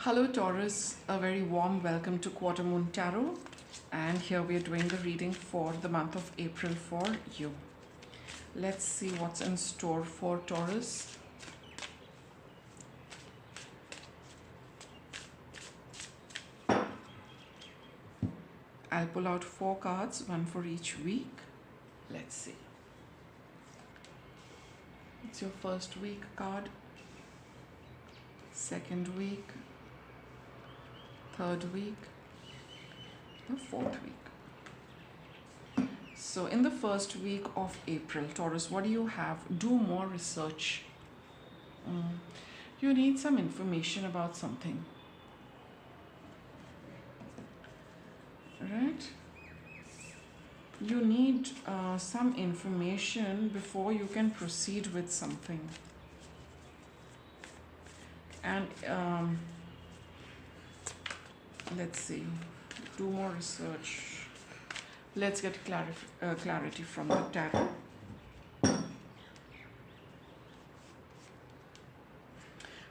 Hello Taurus, a very warm welcome to Quarter Moon Tarot, and here we are doing the reading for the month of April for you. Let's see what's in store for Taurus. I'll pull out 4 cards, one for each week. Let's see. It's your first week card, second week, third week, the fourth week. So in the first week of April, Taurus, what do you have? Do more research. You need some information about something, right? You need some information before you can proceed with something. And let's see, do more research. Let's get clarity from the tarot.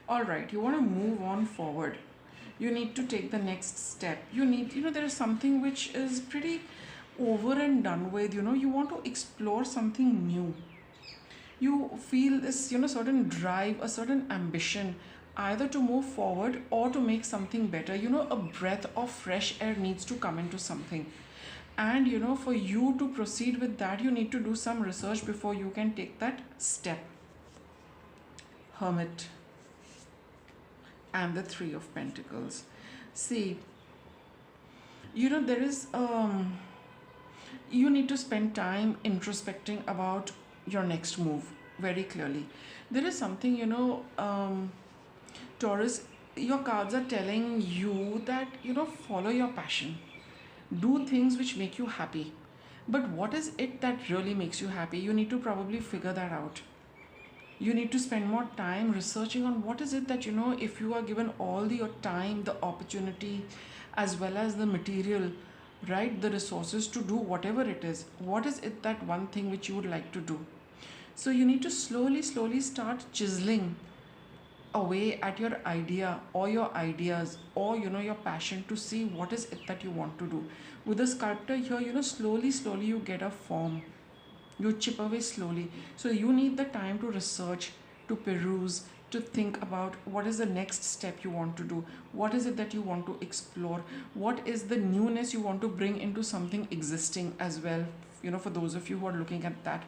All right, you want to move on forward. You need to take the next step. You need, there is something which is pretty over and done with. You want to explore something new. You feel this, certain drive, a certain ambition, either to move forward or to make something better. A breath of fresh air needs to come into something. And for you to proceed with that, you need to do some research before you can take that step. Hermit and the 3 of Pentacles. See, there is you need to spend time introspecting about your next move very clearly. There is something, Taurus, your cards are telling you that, follow your passion. Do things which make you happy. But what is it that really makes you happy? You need to probably figure that out. You need to spend more time researching on what is it that, if you are given all your time, the opportunity, as well as the material, right, the resources to do whatever it is, what is it that one thing which you would like to do? So you need to slowly start chiseling away at your idea or your ideas or your passion to see what is it that you want to do. With the sculptor here, slowly you get a form. You chip away slowly. So you need the time to research, to peruse, to think about what is the next step you want to do. What is it that you want to explore? What is the newness you want to bring into something existing as well? For those of you who are looking at that,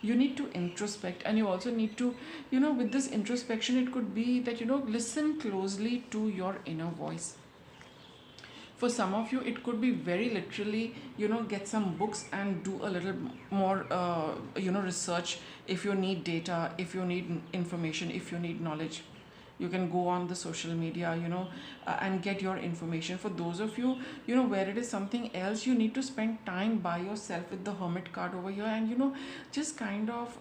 you need to introspect, and you also need to, with this introspection, it could be that, listen closely to your inner voice. For some of you, it could be very literally, get some books and do a little more, research. If you need data, if you need information, if you need knowledge, you can go on the social media, and get your information. For those of you, where it is something else, you need to spend time by yourself with the Hermit card over here, and, just kind of,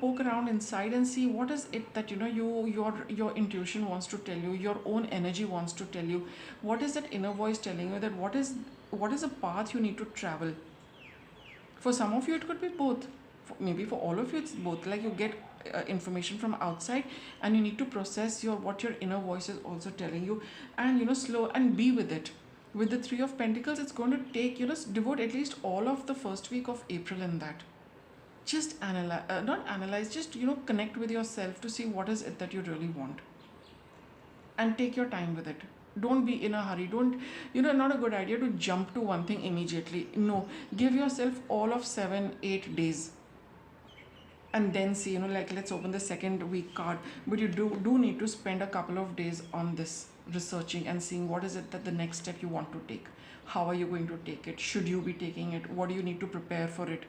poke around inside and see what is it that, your intuition wants to tell you, your own energy wants to tell you. What is that inner voice telling you? That what is a path you need to travel? For some of you, it could be both. Maybe for all of you, it's both. Like you get information from outside, and you need to process what your inner voice is also telling you, and slow and be with it. With the 3 of Pentacles, it's going to take, devote at least all of the first week of April in that. Just not analyze, just connect with yourself to see what is it that you really want, and take your time with it. Don't be in a hurry. Don't, not a good idea to jump to one thing immediately. No, give yourself all of 7-8 days, and then see, like let's open the second week card. But you do need to spend a couple of days on this, researching and seeing what is it that the next step you want to take. How are you going to take it? Should you be taking it? What do you need to prepare for it?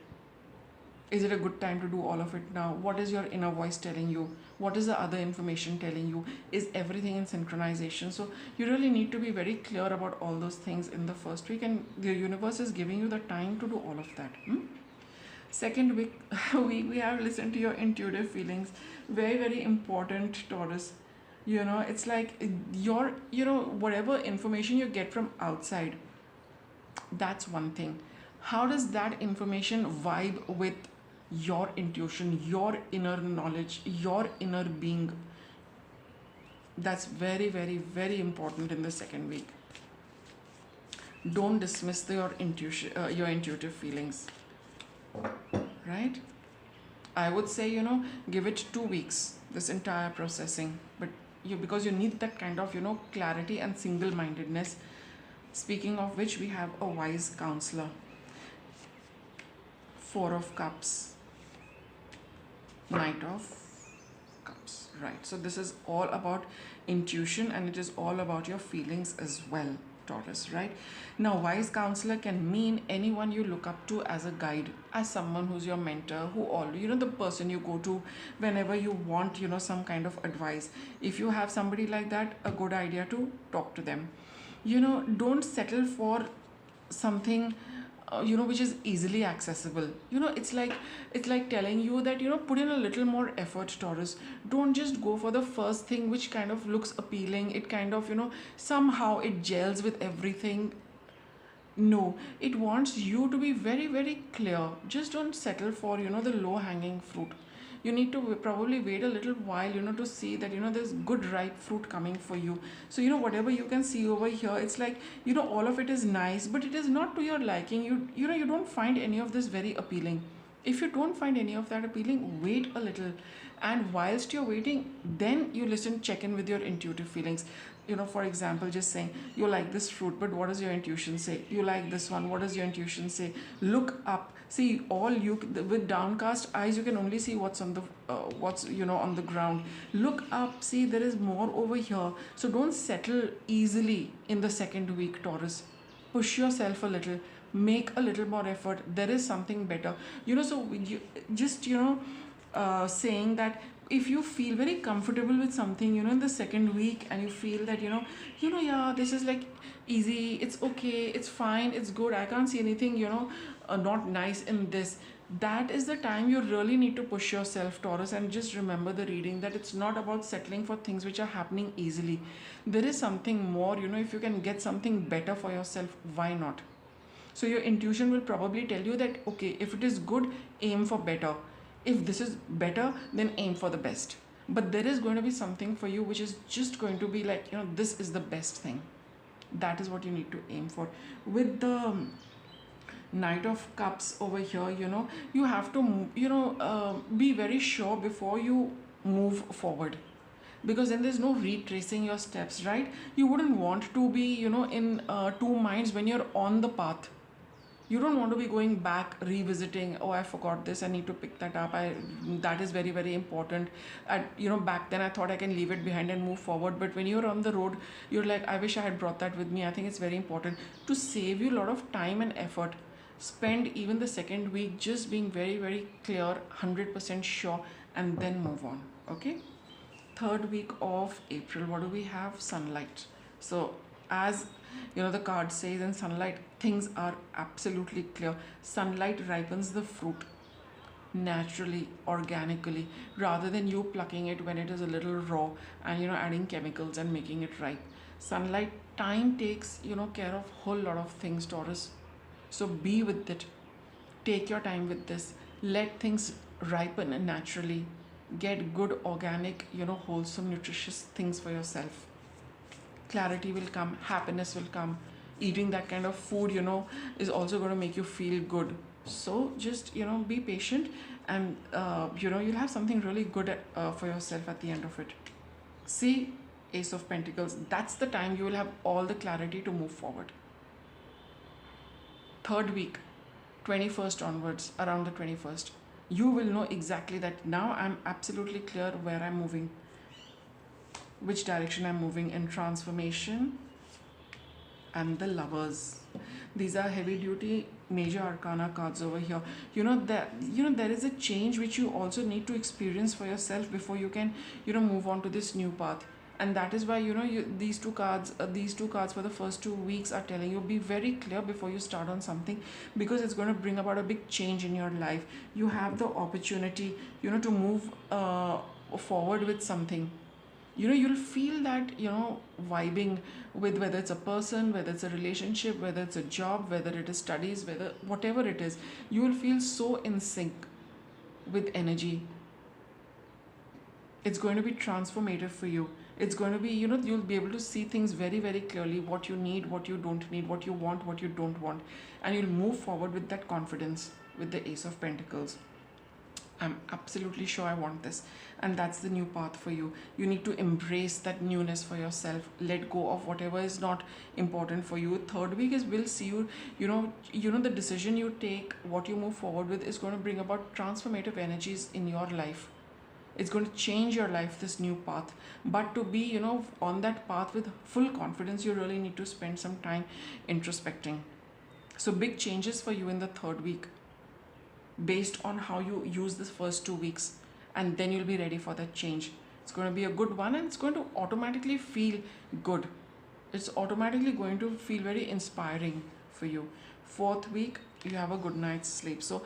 Is it a good time to do all of it now? What is your inner voice telling you? What is the other information telling you? Is everything in synchronization? So you really need to be very clear about all those things in the first week, and the universe is giving you the time to do all of that. Second week, we have listened to your intuitive feelings. Very, very important, Taurus. It's like your, whatever information you get from outside, that's one thing. How does that information vibe with your intuition, your inner knowledge, your inner being? That's very, very, very important in the second week. Don't dismiss your intuition, your intuitive feelings, right? I would say, give it 2 weeks, this entire processing. But because you need that kind of, clarity and single mindedness. Speaking of which, we have a wise counselor. Four of Cups, Knight of Cups, right? So, this is all about intuition and it is all about your feelings as well, Taurus, right? Now, wise counselor can mean anyone you look up to as a guide, as someone who's your mentor, who all, the person you go to whenever you want, some kind of advice. If you have somebody like that, a good idea to talk to them. Don't settle for something which is easily accessible. It's like telling you that, put in a little more effort, Taurus. Don't just go for the first thing which kind of looks appealing. It kind of, somehow it gels with everything. No, it wants you to be very, very clear. Just don't settle for, the low hanging fruit. You need to probably wait a little while, to see that, there's good ripe fruit coming for you. So, whatever you can see over here, it's like, all of it is nice, but it is not to your liking. You don't find any of this very appealing. If you don't find any of that appealing, wait a little. And whilst you're waiting, then you listen, check in with your intuitive feelings. For example, just saying, you like this fruit, but what does your intuition say? You like this one, what does your intuition say? Look up. See, with downcast eyes, you can only see what's on the on the ground. Look up, see, there is more over here. So don't settle easily in the second week, Taurus. Push yourself a little, make a little more effort. There is something better. So you just, saying that if you feel very comfortable with something, in the second week, and you feel that, yeah, this is like easy, it's okay, it's fine, it's good, I can't see anything, not nice in this. That is the time you really need to push yourself, Taurus, and just remember the reading that it's not about settling for things which are happening easily. There is something more, if you can get something better for yourself, why not? So your intuition will probably tell you that, okay, if it is good, aim for better. If this is better, then aim for the best. But there is going to be something for you which is just going to be like, this is the best thing. That is what you need to aim for. With the Knight of Cups over here, you have to, be very sure before you move forward. Because then there's no retracing your steps, right? You wouldn't want to be, in two minds when you're on the path. You don't want to be going back, revisiting, oh, I forgot this, I need to pick that up, that is very, very important. Back then I thought I can leave it behind and move forward, but when you're on the road, you're like, I wish I had brought that with me. I think it's very important to save you a lot of time and effort. Spend even the second week just being very, very clear, 100% sure, and then move on. Okay, third week of April, what do we have? Sunlight. So as the card says, in sunlight things are absolutely clear. Sunlight ripens the fruit naturally, organically, rather than you plucking it when it is a little raw and adding chemicals and making it ripe. Sunlight time takes care of whole lot of things, Taurus. So be with it, take your time with this, let things ripen naturally, get good, organic, wholesome, nutritious things for yourself. Clarity will come, happiness will come. Eating that kind of food, is also going to make you feel good. So just, be patient, and, you'll have something really good for yourself at the end of it. See, Ace of Pentacles, that's the time you will have all the clarity to move forward. Third week, 21st onwards, around the 21st, you will know exactly that now I'm absolutely clear where I'm moving, which direction I'm moving in. Transformation and the Lovers. These are heavy duty major arcana cards over here. There is a change which you also need to experience for yourself before you can move on to this new path. And that is why these two cards for the first 2 weeks are telling you, be very clear before you start on something, because it's going to bring about a big change in your life. You have the opportunity to move forward with something. You'll feel that vibing with, whether it's a person, whether it's a relationship, whether it's a job, whether it is studies, whatever it is, you will feel so in sync with energy. It's going to be transformative for you. It's going to be, you'll be able to see things very, very clearly, what you need, what you don't need, what you want, what you don't want. And you'll move forward with that confidence with the Ace of Pentacles. I'm absolutely sure I want this. And that's the new path for you. You need to embrace that newness for yourself. Let go of whatever is not important for you. Third week is will see you, the decision you take, what you move forward with is going to bring about transformative energies in your life. It's going to change your life, this new path. But to be, on that path with full confidence, you really need to spend some time introspecting. So big changes for you in the third week, based on how you use this first 2 weeks, and then you'll be ready for that change. It's going to be a good one, and it's going to automatically feel good. It's automatically going to feel very inspiring for you. Fourth week, you have a good night's sleep. So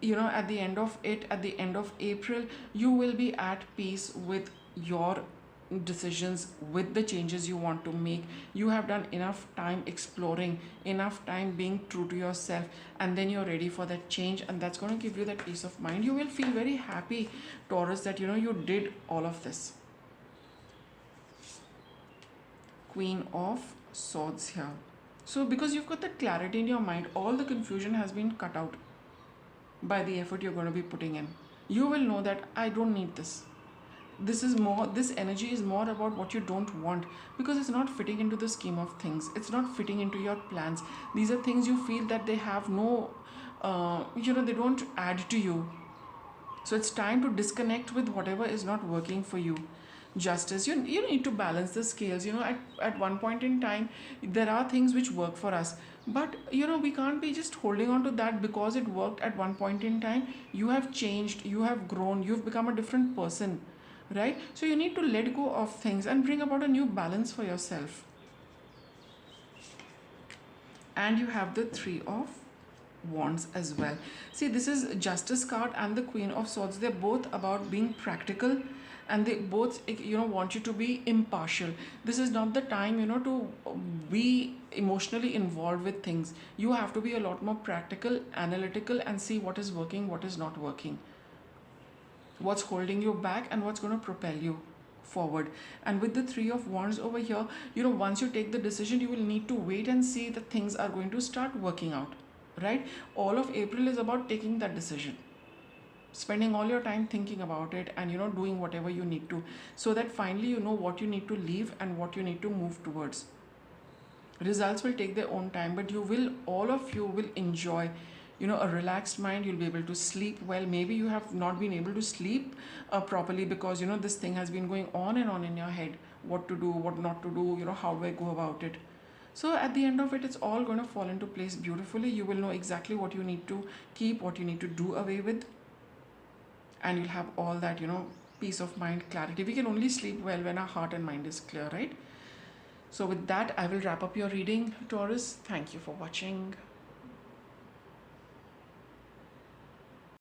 at the end of April, you will be at peace with your decisions, with the changes you want to make. You have done enough time exploring, enough time being true to yourself, and then you're ready for that change, and that's going to give you that peace of mind. You will feel very happy, Taurus, that you did all of this. Queen of Swords here. So because you've got that clarity in your mind, all the confusion has been cut out by the effort you're going to be putting in. You will know that I don't need this. This energy is more about what you don't want, because it's not fitting into the scheme of things. It's not fitting into your plans. These are things you feel that they have no, they don't add to you. So it's time to disconnect with whatever is not working for you. Justice, you need to balance the scales. At one point in time, there are things which work for us, but we can't be just holding on to that because it worked at one point in time. You have changed, you have grown, you've become a different person, right? So you need to let go of things and bring about a new balance for yourself. And you have the Three of Wands as well. See, this is Justice card and the Queen of Swords. They're both about being practical, and they both want you to be impartial. This is not the time to be emotionally involved with things. You have to be a lot more practical, analytical, and see what is working, what is not working, what's holding you back, and what's going to propel you forward. And with the Three of Wands over here, once you take the decision, you will need to wait and see that things are going to start working out, right? All of April is about taking that decision, spending all your time thinking about it, and doing whatever you need to, so that finally you know what you need to leave and what you need to move towards. Results will take their own time, but all of you will enjoy a relaxed mind. You'll be able to sleep well. Maybe you have not been able to sleep properly because this thing has been going on and on in your head, what to do, what not to do, how do I go about it. So at the end of it, it's all going to fall into place beautifully. You will know exactly what you need to keep, what you need to do away with, and you'll have all that peace of mind, clarity. We can only sleep well when our heart and mind is clear, right? So with that, I will wrap up your reading, Taurus. Thank you for watching.